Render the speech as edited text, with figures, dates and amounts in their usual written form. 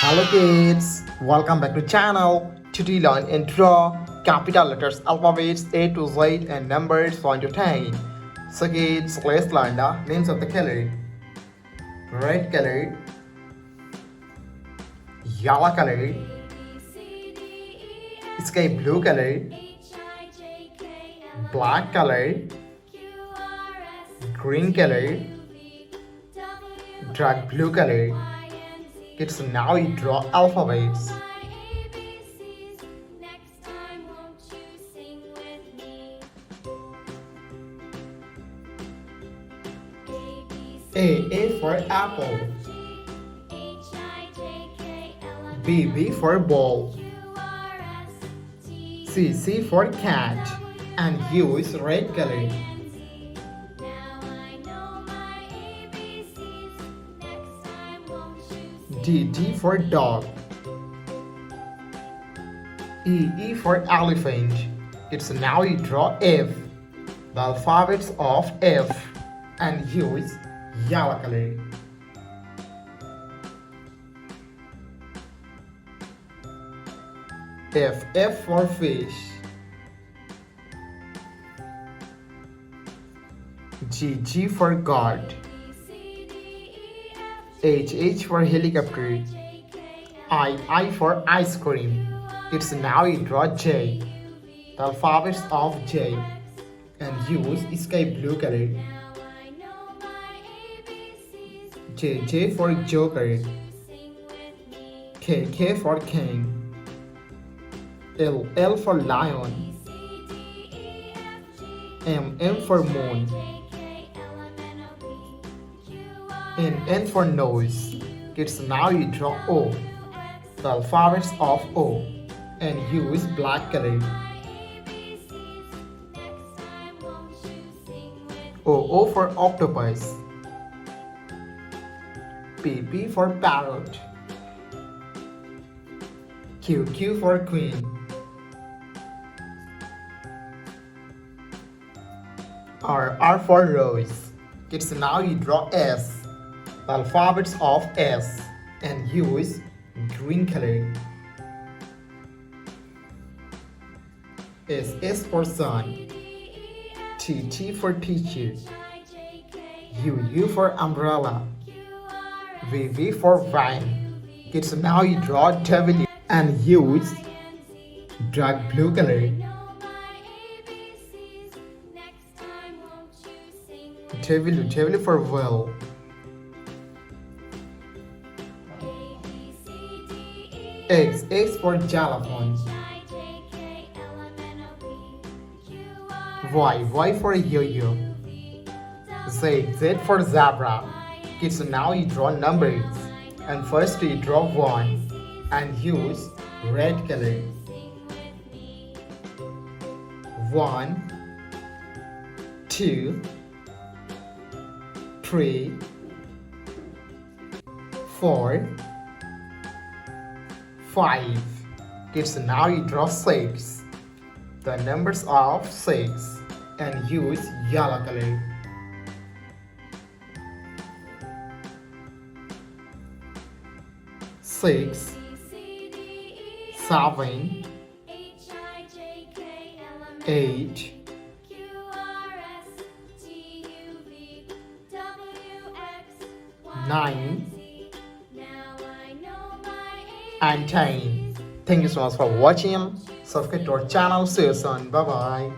Hello kids, welcome back to channel. Today learn and draw capital letters, alphabets A to Z and numbers 1 to 10. So kids, let's learn the names of the color. Red color, yellow color, sky blue color, black color, green color, dark blue color. Kids, now you draw alphabets. A for apple. B for ball. C for cat. And U is red color. D for dog. E for elephant. It's now you draw F. The alphabets of F and U is yellow color. F for fish. G for guard. H for helicopter. I for ice cream. It's now you draw J. The alphabets of J and use sky blue color. J for joker. K for king. L for lion. M for moon. N for nose. Kids, now you draw O. The alphabets of O and use black color. O for octopus. P for parrot. Q for queen. R for rose. Kids, now you draw S. The alphabets of S and use green color. S for sun. T for teacher. U for umbrella. V for vine. Kids, now you draw W and use dark blue color. W for well. X for xylophone. Y for yo-yo. Z for zebra. Kids, now you draw numbers. And first you draw 1 and use red color. 1, 2, 3, 4, 5. Kids, now you draw 6. The numbers of 6 and use yellow color. 6, 7, 8, 9, and 10. Thank you so much for watching. Subscribe to our channel. See you soon. Bye bye.